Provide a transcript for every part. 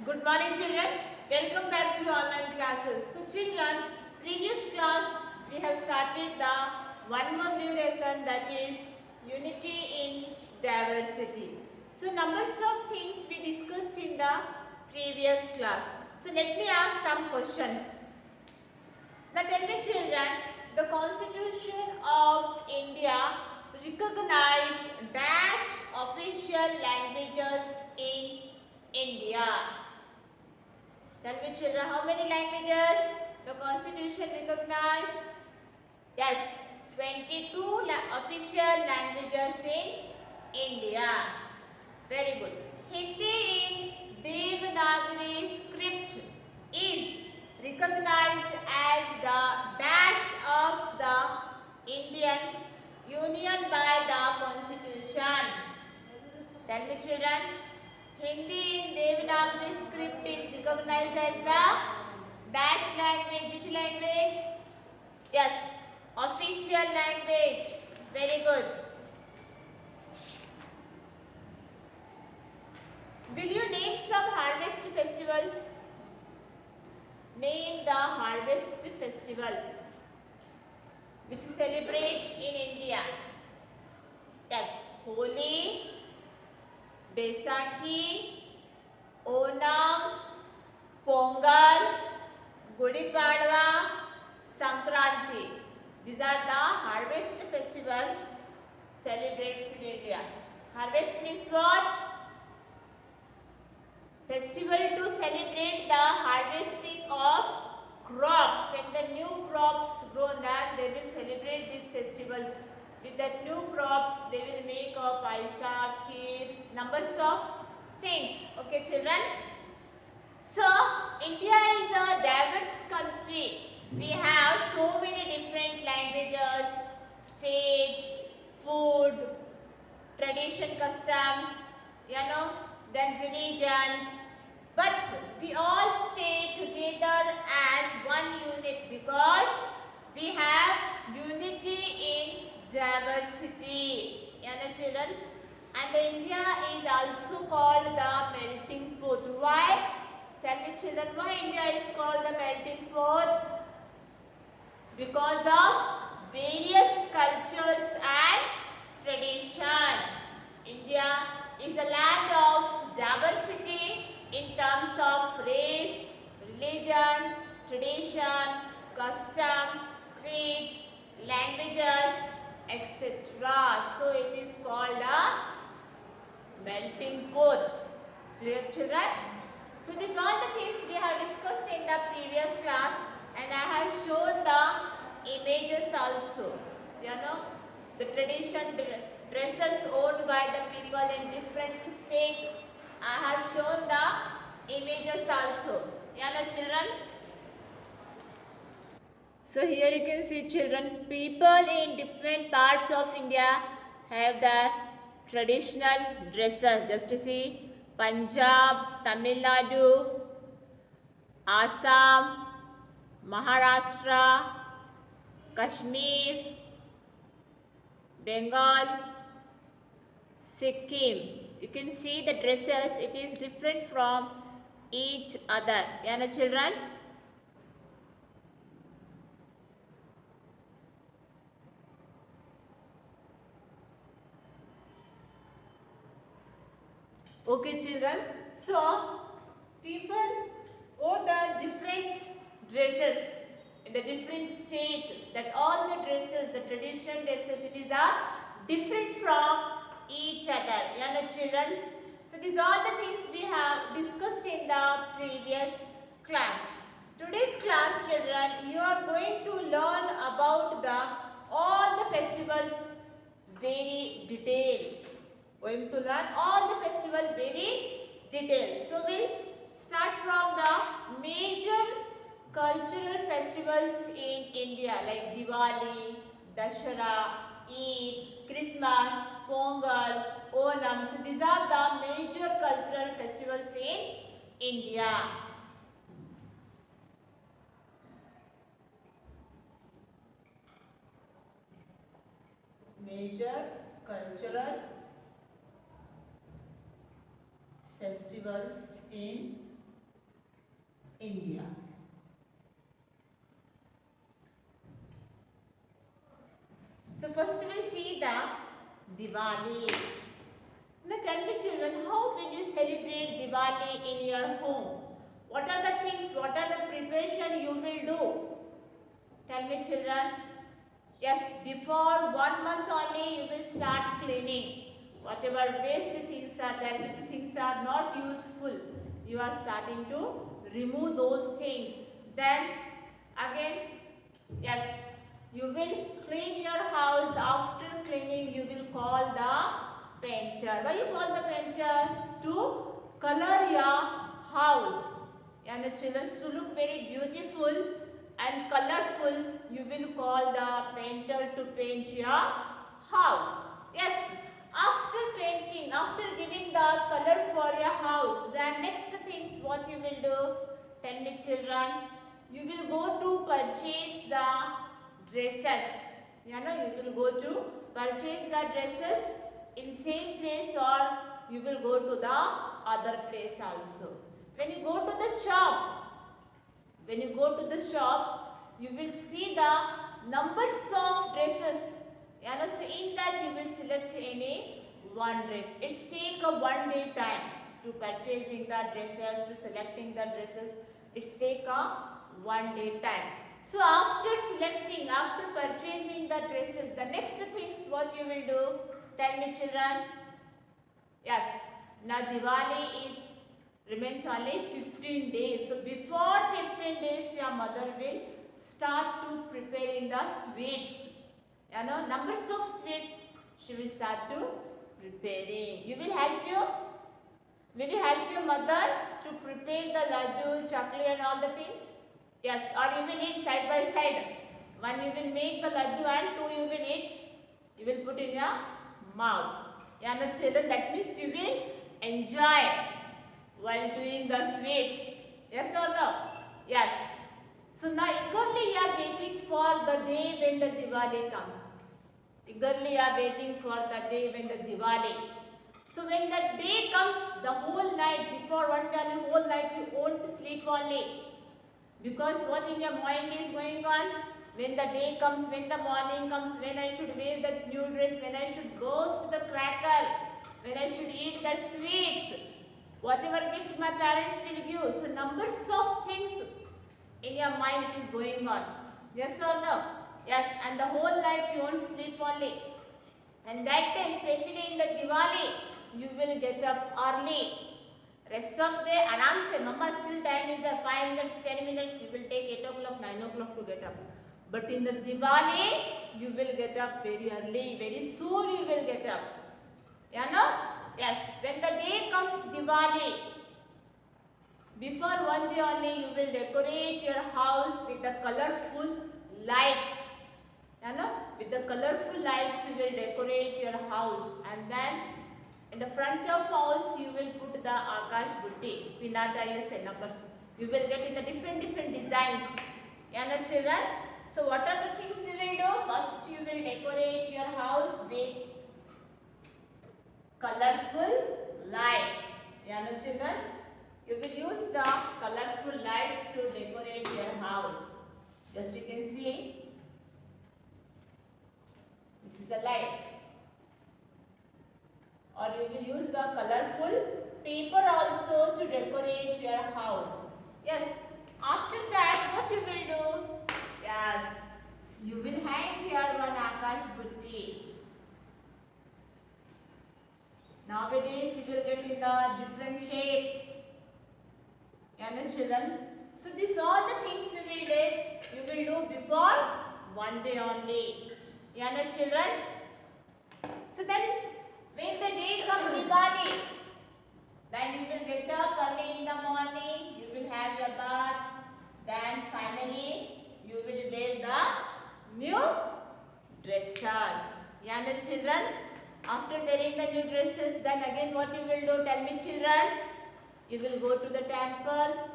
Good morning children. Welcome back to online classes. So children, previous class we have started the one more new lesson, that is unity in diversity. So numbers of things we discussed in the previous class. So let me ask some questions. Now tell me children, the Constitution of India recognize dash official languages in India. Tell me children, how many languages the Constitution recognized? Yes, 22 official languages in India. Very good. Hindi in Devanagari script is recognized as the dash of the Indian Union by the Constitution. Tell me children, Hindi in Devanagari script is recognized as the dash language. Which language? Yes, official language. Very good. Will you name some harvest festivals? Name the harvest festivals which celebrate in India. Yes, Holi, Baisakhi, Onam, Pongal, Gudi Padwa, Sankranti. These are the harvest festival celebrates in India. Harvest means what? Festival to celebrate the harvesting of crops. When the new crops grow, then they will celebrate these festivals. With the new crops, they will make a paisa, kheer, numbers of things. Okay, children? So, India is a diverse country. We have so many different languages, state, food, tradition, customs, then religions. But we all stay together as one unit because we have unity in diversity. Children? And the India is also called the melting pot. Why? Tell me children, why India is called the melting pot? Because of various cultures and tradition. India is a land of diversity in terms of race, religion, tradition, custom, creed, languages, etc. So it is called a melting pot. Clear children? So these are all the things we have discussed in the previous class, and I have shown the images also. The tradition dresses owned by the people in different states. I have shown the images also. Children? So here you can see children, people in different parts of India have their traditional dresses. Just to see, Punjab, Tamil Nadu, Assam, Maharashtra, Kashmir, Bengal, Sikkim. You can see the dresses, it is different from each other. Children? Okay children, so people wore the different dresses in the different state, that all the dresses, the traditional dresses, it is different from each other. Children, so these are the things we have discussed in the previous class. Today's class children, you are going to learn about all the festivals very detailed. Going to learn all the festival very detailed. So we'll start from the major cultural festivals in India like Diwali, Dashara, Eid, Christmas, Pongal, Onam. So these are the major cultural festivals in India. Major cultural festivals in India. So first we'll see the Diwali. Now tell me children, how will you celebrate Diwali in your home? What are the things, what are the preparation you will do? Tell me children. Yes, before 1 month only you will start cleaning. Whatever waste things are there, which things are not useful, you are starting to remove those things. Then again, yes, you will clean your house. After cleaning, you will call the painter. Why you call the painter? To color your house. And the children to look very beautiful and colorful, you will call the painter to paint your house. Yes, after painting, after giving the color for your house, the next things what you will do? Tell me children. You will go to purchase the dresses. You will go to purchase the dresses in same place, or you will go to the other place also. When you go to the shop, you will see the numbers of dresses. So in that you will select any one dress. It's take a 1 day time to purchasing the dresses, to selecting the dresses. It's take a 1 day time. So after selecting, after purchasing the dresses, the next things what you will do? Tell me children. Yes, now Diwali remains only 15 days. So before 15 days your mother will start to preparing the sweets. Numbers of sweets she will start to preparing. You will help Will you help your mother to prepare the laddu, chocolate and all the things? Yes, or you will eat side by side. One you will make the laddu and two you will eat. You will put in your mouth. Children, that means you will enjoy while doing the sweets. Yes or no? Yes. So now eagerly you are waiting for the day when the Diwali comes. Eagerly you are waiting for the day when the Diwali. So when the day comes, the whole night, before one day, the whole night you won't sleep only. Because what in your mind is going on? When the day comes, when the morning comes, when I should wear that new dress, when I should burst the cracker, when I should eat that sweets, whatever gift my parents will give. So numbers of things in your mind it is going on. Yes or no? Yes, and the whole night you won't sleep only. And that day, especially in the Diwali, you will get up early. Rest of the aram se, mama still time is there, 5 minutes, 10 minutes, you will take 8 o'clock, 9 o'clock to get up. But in the Diwali, you will get up very early, very soon you will get up. Yes, when the day comes Diwali, before one day only you will decorate your house with the colorful lights. With the colorful lights you will decorate your house, and then in the front of house you will put the Akash Butti, Pinata you say numbers. You will get in the different designs. Children? So what are the things you will do? First you will decorate your house with colorful lights. Children? You will use the colorful lights to decorate your house. Just you can see. This is the lights. Or you will use the colorful paper also to decorate your house. Yes. After that, what you will do? Yes. You will hang here one Akash Butti. Nowadays, you will get in the different shape. Children. So these all the things you will do before one day only. Children. So then, when the day comes Diwali, then you will get up early in the morning, you will have your bath, then finally you will wear the new dresses. Children, after wearing the new dresses, then again what you will do? Tell me children. You will go to the temple,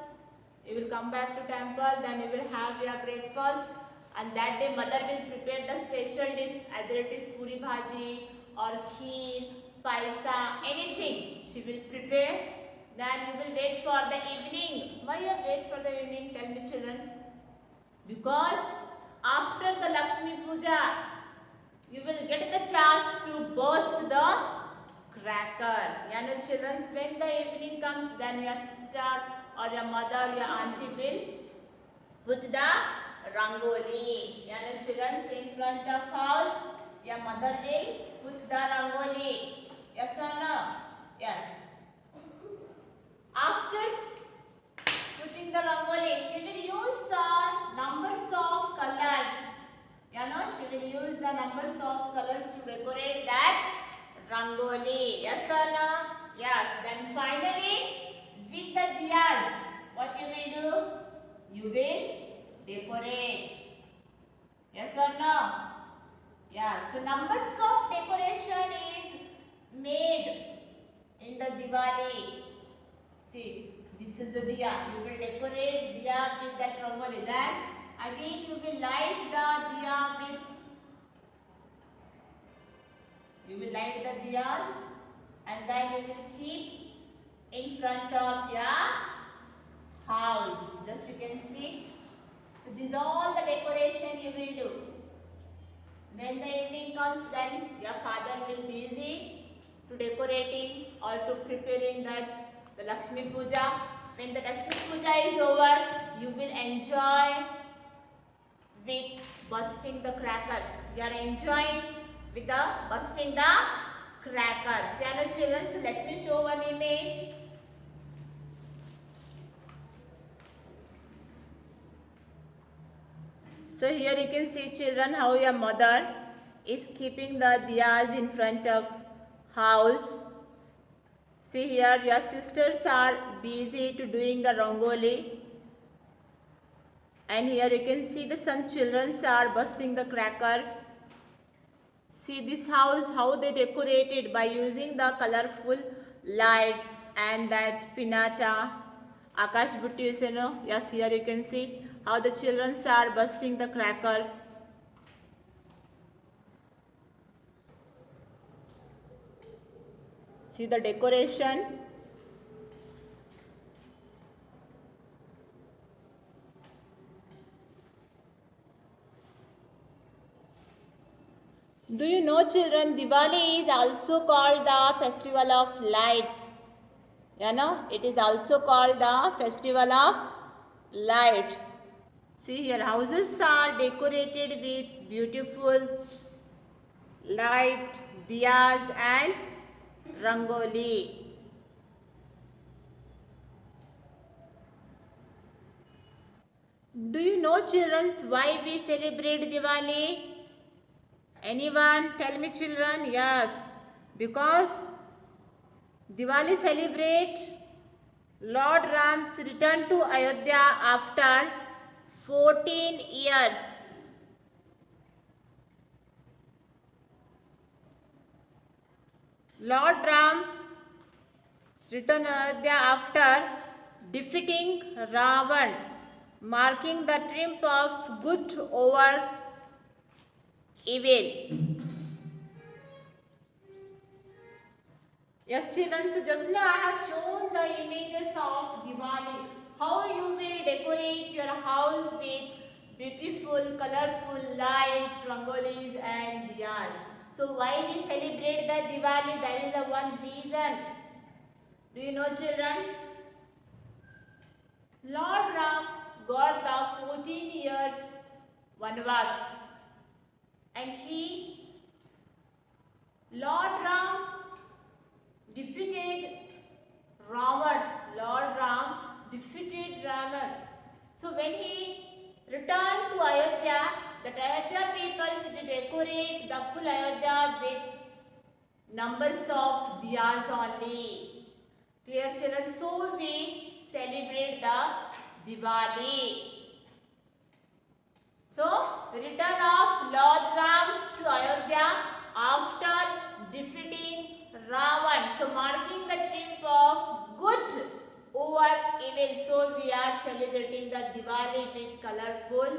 you will come back to temple, then you will have your breakfast, and that day mother will prepare the special dish, either it is puri bhaji or kheer, paisa, anything she will prepare. Then you will wait for the evening. Why you wait for the evening? Tell me, children. Because after the Lakshmi Puja, you will get the chance to burst the cracker. Children, when the evening comes, then your sister or your mother, your auntie will put the rangoli. Children, so in front of house, your mother will put the rangoli. Yes or no? Yes. After putting the rangoli, she will use the numbers of colors. She will use the numbers of colors to decorate that rangoli. Yes or no? Yes. Then finally, with the diyas, what you will do? You will decorate. Yes or no? Yeah. So numbers of decoration is made in the Diwali. See, this is the diya. You will decorate diya with that rangoli. Then again you will light the diya with. You will light the diyas and then you will keep in front of your house. Just you can see. So this is all the decoration you will do. When the evening comes, then your father will be busy to decorating or to preparing that the Lakshmi Puja. When the Lakshmi Puja is over, you will enjoy with bursting the crackers. You are enjoying with the bursting the crackers. Children, so let me show one image. So here you can see, children, how your mother is keeping the diyas in front of house. See here, your sisters are busy to doing the rangoli. And here you can see that some children are bursting the crackers. See this house, how they decorated by using the colorful lights and that pinata, Akash Buttis, Yes, here you can see how the children are bursting the crackers. See the decoration. Do you know, children, Diwali is also called the festival of lights. It is also called the festival of lights. See here, houses are decorated with beautiful light, diyas and rangoli. Do you know, children, why we celebrate Diwali? Anyone? Tell me, children. Yes, because Diwali celebrate Lord Ram's return to Ayodhya after 14 years. Lord Ram returned to Ayodhya after defeating Ravan, marking the triumph of good over evil. Yes, children, so just now I have shown the images of Diwali. How you will decorate your house with beautiful, colorful lights, rangolis and diyas. So why we celebrate the Diwali? There is a one reason. Do you know, children? Lord Ram got the 14 years Vanvas. And Lord Ram defeated Ravan. Lord Ram defeated Ravan. So when he returned to Ayodhya, the Ayodhya people decorate the full Ayodhya with numbers of diyas only. Clear, children? So we celebrate the Diwali. So, the return of Lord Ram to Ayodhya after defeating Ravan. So, marking the triumph of good over evil. So, we are celebrating the Diwali with colorful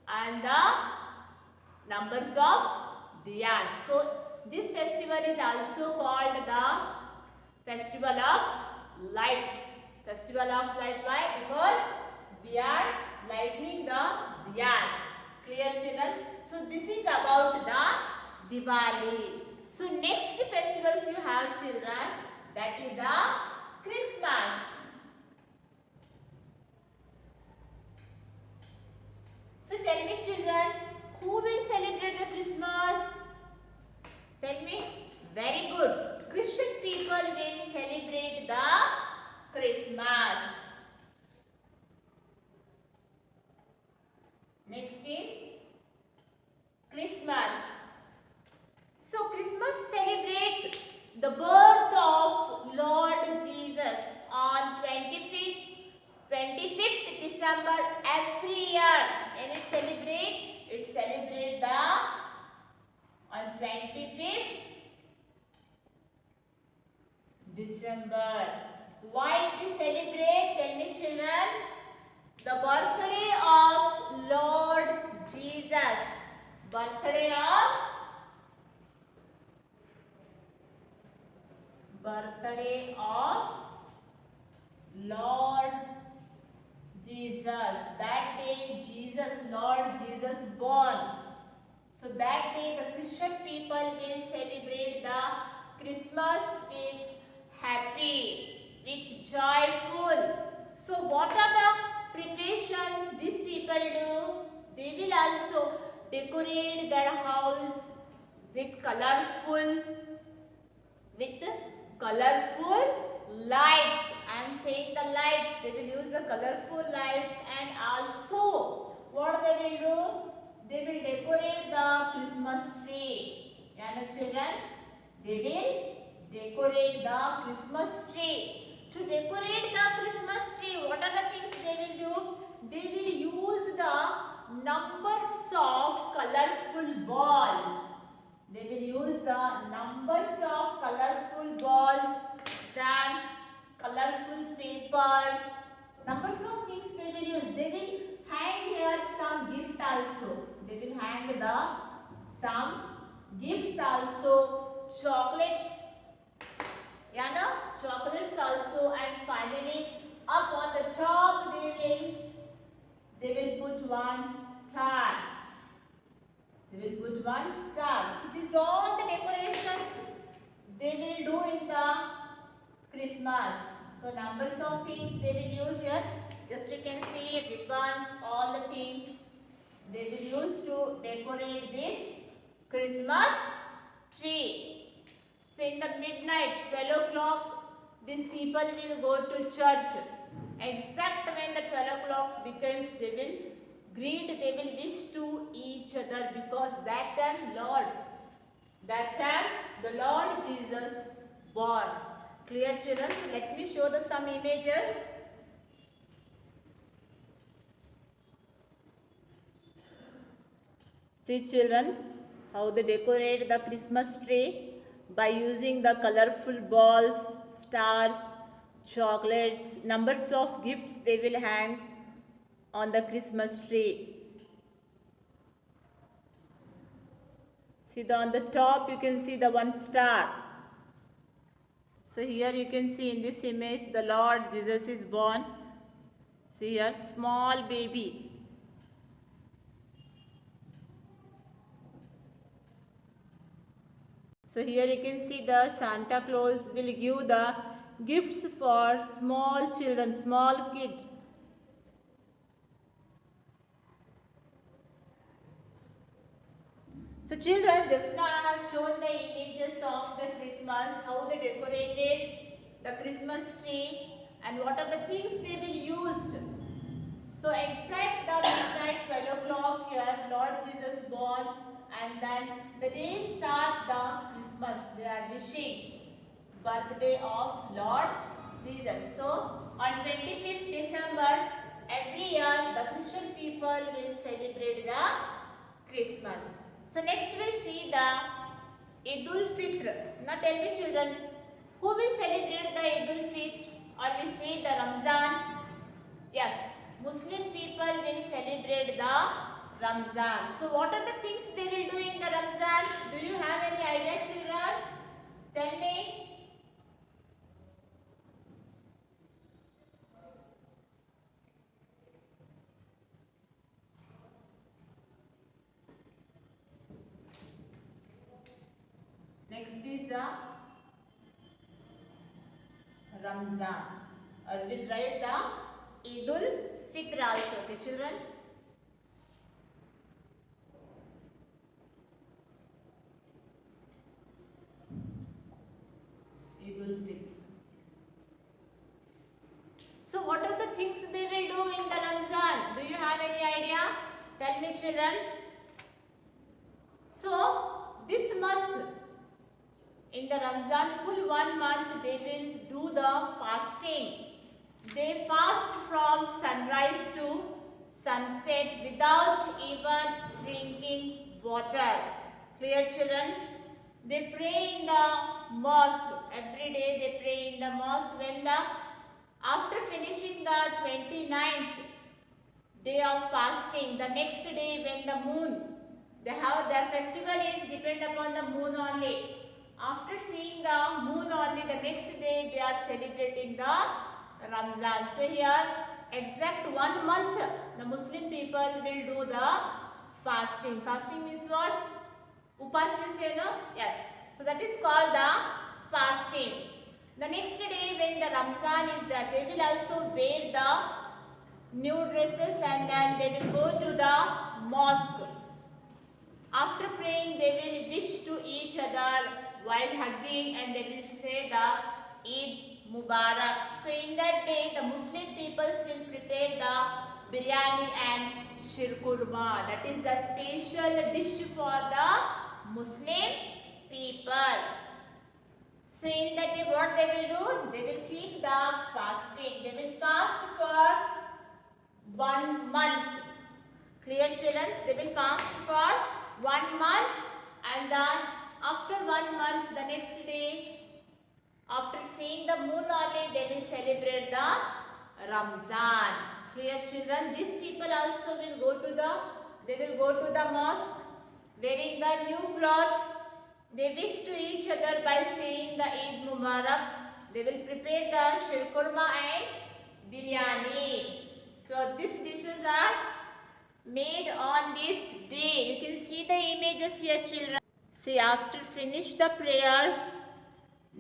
and the numbers of diyas. So, this festival is also called the festival of light. Festival of light. Why? Because we are lighting the diyas. Clear, children? So this is about the Diwali. So next festivals you have, children, that is the Christmas. So tell me, children, who will celebrate the Christmas? Tell me. Very good. Christian people will celebrate the Christmas. Next is Christmas. So Christmas celebrate the birth of Lord Jesus on 25th December every year. And it celebrate the on 25th December. Why we celebrate? Tell me, children. The birthday of Lord Jesus. Birthday of Lord Jesus. That day Lord Jesus born. So that day the Christian people will celebrate the Christmas with happy, with joyful. So what are the preparation these people do? They will also decorate their house with colorful lights. I am saying the lights. They will use the colorful lights, and also what they will do? They will decorate the Christmas tree. Yeah, children? They will decorate the Christmas tree. To decorate the Christmas tree, what are the things they will do? They will use the numbers of colorful balls. They will use the numbers of colorful balls, then colorful papers, numbers of things they will use. They will hang here some gift also. They will hang some gifts also, chocolates, chocolates also, and finally up on the top they will put one star. They will put one star. So these all the decorations they will do in the Christmas. So numbers of things they will use here. Just you can see ribbons, all the things they will use to decorate this Christmas tree. So in the midnight, 12 o'clock, these people will go to church. Exact when the 12 o'clock becomes, they will greet, they will wish to each other, because that time the Lord Jesus born. Clear, children? So let me show some images. See, children, how they decorate the Christmas tree by using the colorful balls, stars, chocolates, numbers of gifts they will hang on the Christmas tree. See, on the top you can see the one star. So here you can see in this image the Lord Jesus is born. See here, small baby. So here you can see the Santa Claus will give the gifts for small children, small kids. So children, just now I have shown the images of the Christmas, how they decorated the Christmas tree and what are the things they will use. So exact the midnight 12 o'clock here, Lord Jesus born, and then the day start the Christmas. They are wishing birthday of Lord Jesus. So on 25th December every year the Christian people will celebrate the Christmas. So next we'll see the Eid-ul-Fitr. Now tell me children, who will celebrate the Eid-ul-Fitr, or we say the Ramzan? Yes, Muslim people will celebrate the Ramzan. So what are the things they will do in the Ramzan? Do you have any idea, children? Tell me. the Ramzan, or we'll write the Eid-ul Fitr also. Okay, children. Eid-ul Fitr. So what are the things they will do in the Ramzan? Do you have any idea? Tell me, children. So this month, in the Ramzan, full 1 month, they will do the fasting. They fast from sunrise to sunset without even drinking water. Clear, children? They pray in the mosque. Every day they pray in the mosque. After finishing the 29th day of fasting, the next day when the moon, their festival is depend upon the moon only. After seeing the moon only, the next day they are celebrating the Ramzan. So here, exact 1 month, the Muslim people will do the fasting. Fasting means what? Upas you say, no? Yes. So that is called the fasting. The next day when the Ramzan is there, they will also wear the new dresses and then they will go to the mosque. After praying, they will wish to each other while hugging and they will say the Eid Mubarak. So in that day, the Muslim peoples will prepare the biryani and shirkurma. That is the special dish for the Muslim people. So in that day, what they will do? They will keep the fasting. They will fast for 1 month. Clear, children? They will fast for 1 month, and then after 1 month, the next day, after seeing the moon only, they will celebrate the Ramzan. Clear, children? These people also will go to the mosque wearing the new clothes. They wish to each other by saying the Eid Mubarak. They will prepare the shirkurma and biryani. So these dishes are made on this day. You can see the images here, children. See, after finish the prayer,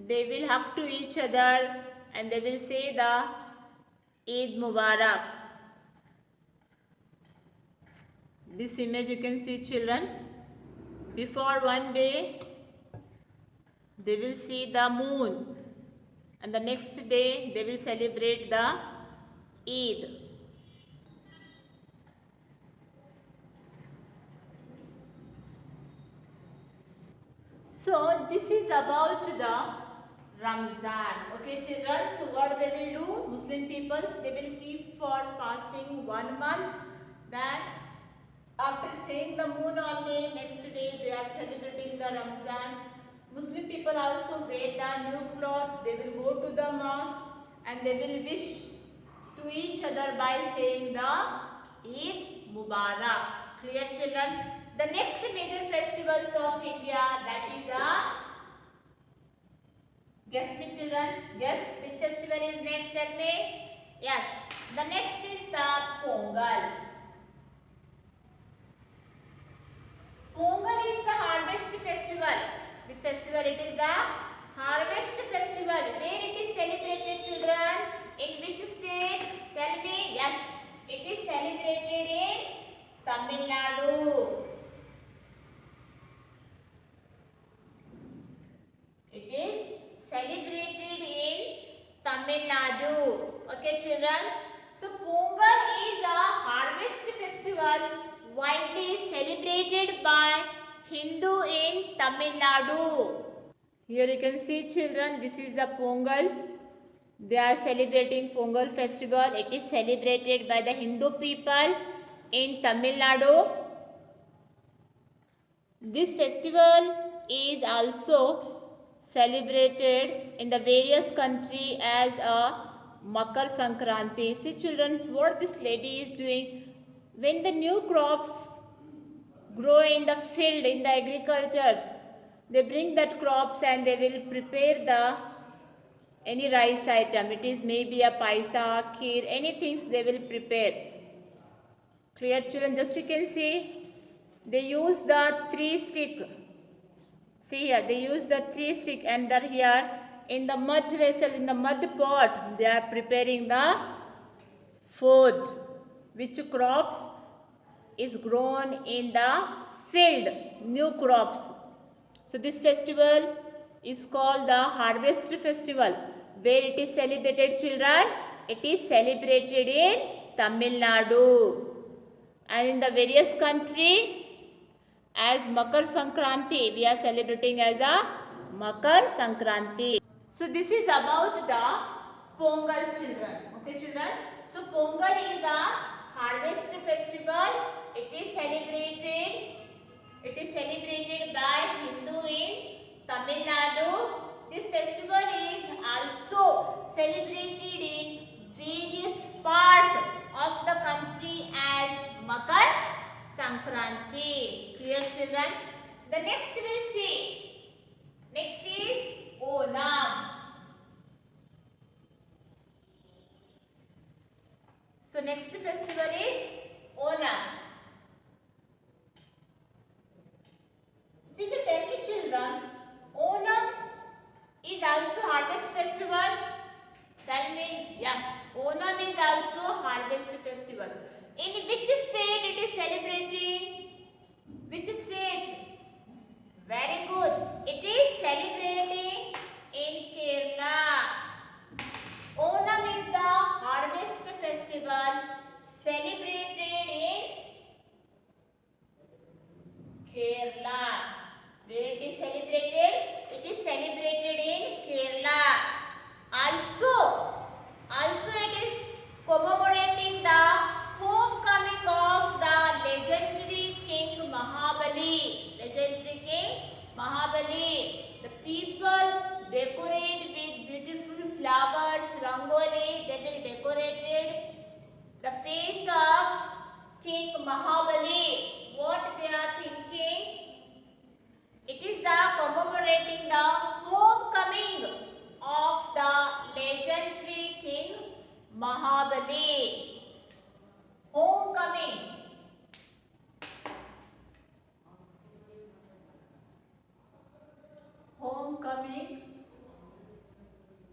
they will hug to each other and they will say the Eid Mubarak. This image you can see, children. Before one day, they will see the moon, and the next day they will celebrate the Eid. So this is about the Ramzan. Okay, children. So what they will do? Muslim peoples, they will keep for fasting 1 month. Then after seeing the moon only, next day they are celebrating the Ramzan. Muslim people also wear the new clothes. They will go to the mosque and they will wish to each other by saying the Eid Mubarak. Clear, children? The next major festivals of India, that is the, guess me, children, guess which festival is next, tell me. Yes, the next is the Pongal. Pongal is the harvest festival. Which festival it is? The harvest festival. Where it is celebrated, children? In which state? Tell me. Yes, it is celebrated in Tamil Nadu. It is celebrated in Tamil Nadu. Okay, children. So Pongal is a harvest festival widely celebrated by Hindu in Tamil Nadu. Here you can see, children, this is the Pongal. They are celebrating Pongal festival. It is celebrated by the Hindu people in Tamil Nadu. This festival is also celebrated in the various countries as a Makar Sankranti. See, children, what this lady is doing? When the new crops grow in the field, in the agricultures, they bring that crops and they will prepare the any rice item. It is maybe a paisa, kheer, anything they will prepare. Clear, children? Just you can see, they use the 3 stick See here, they use the 3 stick and they're here in the mud vessel, in the mud pot, they are preparing the food. Which crops is grown in the field? New crops. So this festival is called the Harvest Festival. Where it is celebrated, children? It is celebrated in Tamil Nadu. And in the various country, as Makar Sankranti, we are celebrating as a Makar Sankranti. So this is about the Pongal, children. Okay, children. So Pongal is a harvest festival. It is celebrated by Hindu in Tamil Nadu. This festival is also celebrated in various parts of the country as Makar Sankranti. Clear, children? The next we'll see. Next is Onam. So next festival is Onam. Will you tell me, children, Onam is also harvest festival? Tell me. Yes, Onam is also harvest festival. In which state it is celebrating? Which state? Very good. It is celebrating in Kerala. Onam is the harvest festival celebrated in Kerala. Where it is celebrated? It is celebrated in Kerala. Also it is commemorating the homecoming of the legendary King Mahabali. Legendary King Mahabali. The people decorate with beautiful flowers, rangoli. They will decorate the face of King Mahabali. What they are thinking? It is the commemorating the homecoming of the legendary King Mahabali. Homecoming. Homecoming.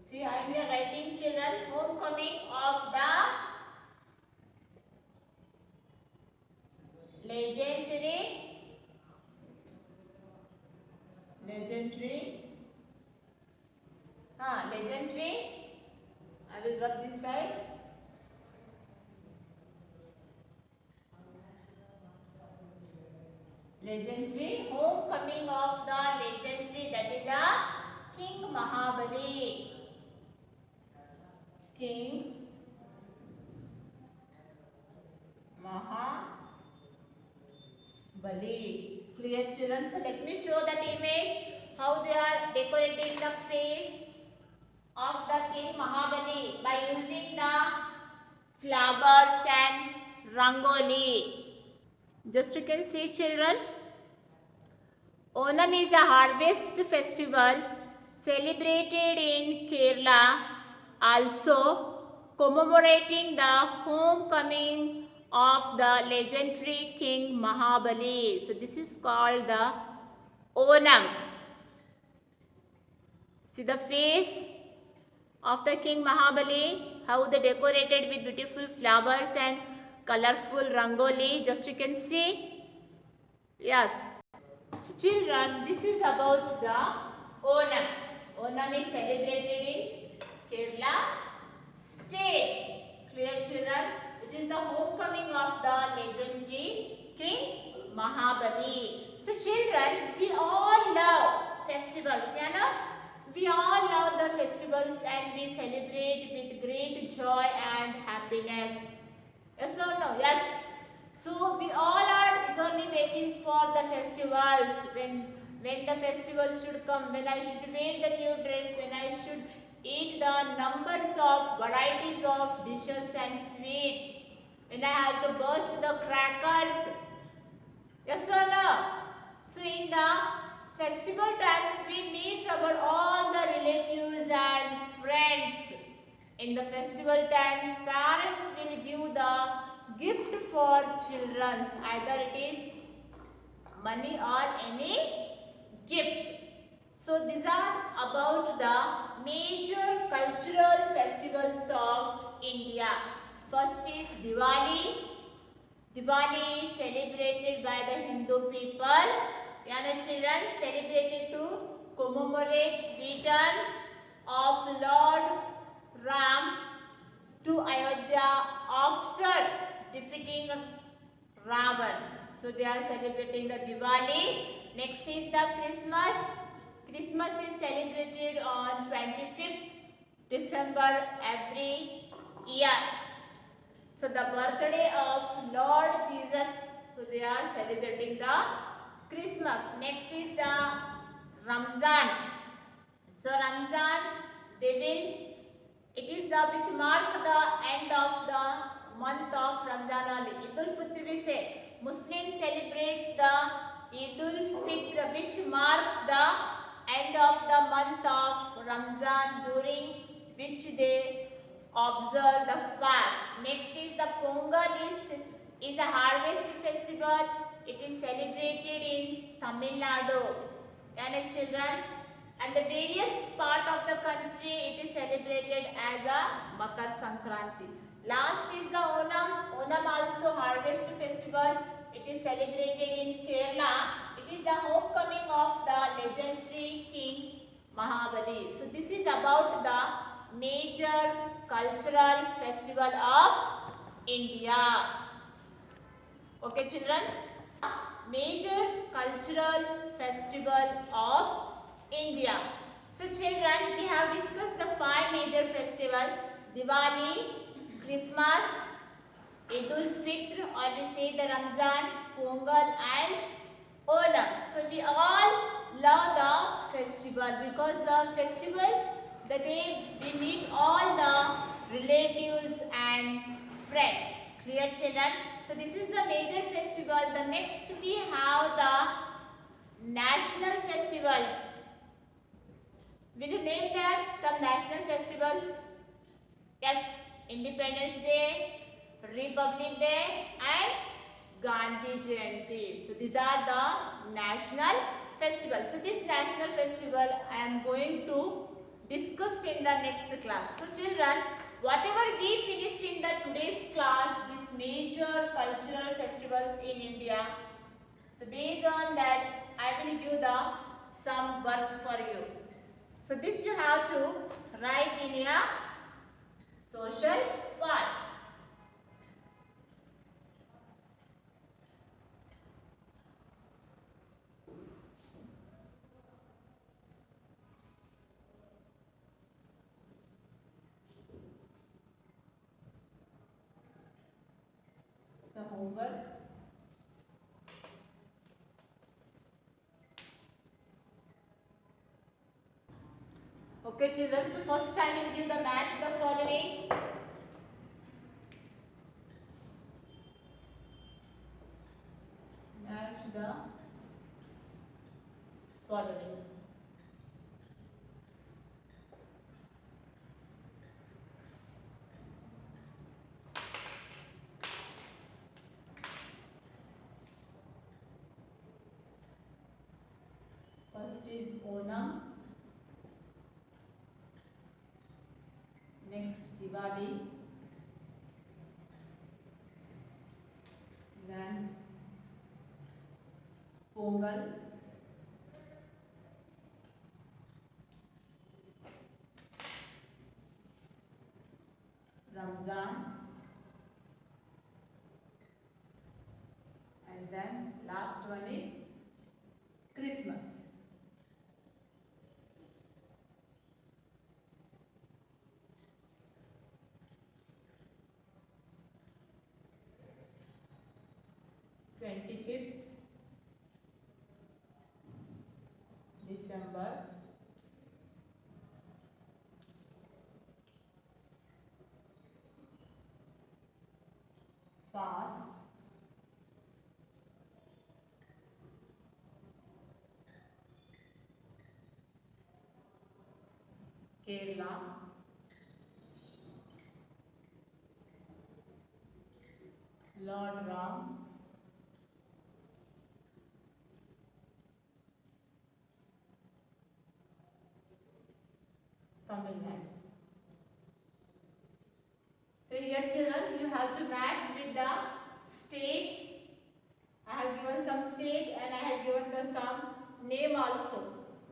See, I am here writing, children. Homecoming of the legendary. I will rub this side. Legendary. Homecoming of the legendary, that is a King Mahabali. King Mahabali. Clear, children? So let me show that image, how they are decorating the face of the King Mahabali by using the flowers and rangoli. Just you can see, children, Onam is a harvest festival celebrated in Kerala, also commemorating the homecoming of the legendary King Mahabali. So this is called the Onam. See the face of the King Mahabali, how they decorated with beautiful flowers and colorful rangoli. Just you can see. Yes. So children, this is about the Onam. Onam is celebrated in Kerala state. Clear, children? It is the homecoming of the legendary King Mahabali. So children, we all love festivals, you know? We all love the festivals and we celebrate with great joy and happiness. Yes or no? Yes. So we all are eagerly waiting for the festivals, when the festival should come, when I should wear the new dress, when I should eat the numbers of varieties of dishes and sweets, when I have to burst the crackers. Yes or no? So in the festival times we meet our all the relatives and friends. In the festival times parents will give the gift for children. Either it is money or any gift. So these are about the major cultural festivals of India. First is Diwali. Diwali is celebrated by the Hindu people. Children, celebrated to commemorate return of Lord Ram to Ayodhya after defeating Ravan. So they are celebrating the Diwali. Next is the Christmas. Christmas is celebrated on 25th December every year. So the birthday of Lord Jesus. So they are celebrating the Christmas. Next is the Ramzan. So Ramzan, it is the which mark the end of the month of Ramzan only. Eid-ul-Fitr we say. Muslim celebrates the Eid-ul-Fitr which marks the end of the month of Ramzan, during which they observe the fast. Next is the Pongal is a harvest festival. It is celebrated in Tamil Nadu. Children, and the various part of the country it is celebrated as a Makar Sankranti. Last is the Onam. Onam also harvest festival. It is celebrated in Kerala. It is the homecoming of the legendary king Mahabali. So this is about the major cultural festival of India. Okay, children. Major cultural festival of India. So children, we have discussed the 5 major festivals: Diwali, Christmas, Eid-ul-Fitr, or we say the Ramzan, Pongal and Onam. So we all love the festival because the festival, the day we meet all the relatives and friends. Clear, children? So this is the major festival. The next we have the national festivals. Will you name them? Some national festivals? Yes, Independence Day, Republic Day and Gandhi Jayanti. So these are the national festivals. So this national festival I am going to discuss in the next class. So children, whatever we finished in the today's class, these major cultural festivals in India. So based on that, I will give some work for you. So this you have to write in your social part. So homework. Okay children, so first I will give the match the following. Match the following. First is Onam. Next Diwali. Then Pongal. Ramzan. And then last one is Christmas. December, fast, Kerala, Lord Ram, Tamil Nadu. So here children, you have to match with the state. I have given some state and I have given the some name also.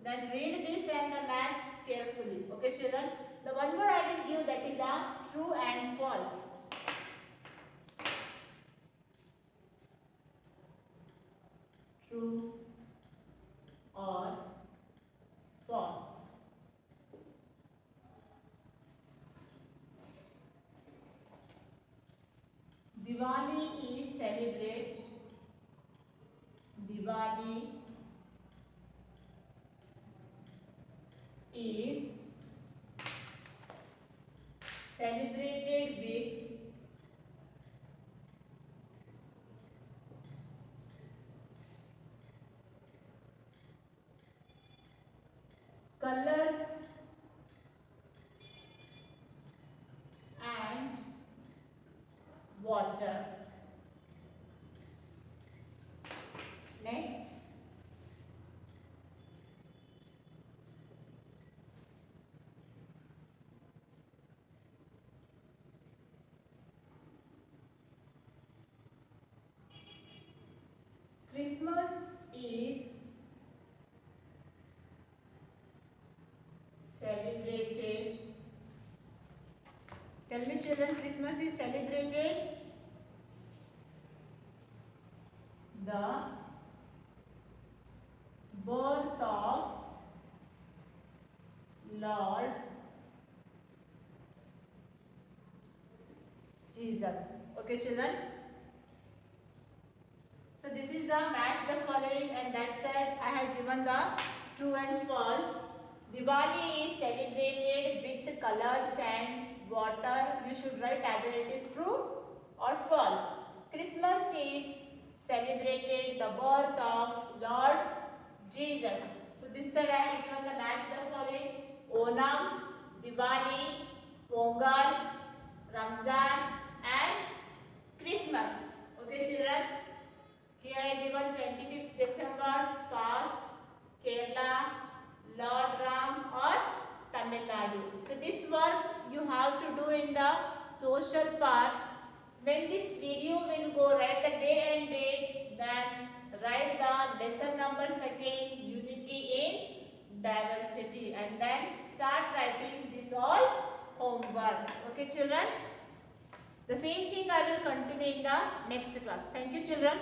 Then read this and the match carefully. Okay children. The one word I will give, that is a true and false. True or false. Diwali is celebrated. Diwali is celebrated with colors and water. Next, Christmas is celebrated. Tell me children, Christmas is celebrated the birth of Lord Jesus. Okay children. So this is the match the following, and that said I have given the true and false. Diwali is celebrated with colors and water. You should write either it is true or false. Christmas is celebrated the birth of Lord Jesus. So this side I have given the match the following: Onam, Diwali, Pongal, Ramzan and Christmas. Okay children. Here I given 25th December fast, Kerala, Lord Ram or Tamil Nadu. So this work you have to do in the social part. When this video will go, write the day and date, then write the lesson number second, unity in diversity, and then start writing this all homework. Okay children? The same thing I will continue in the next class. Thank you children.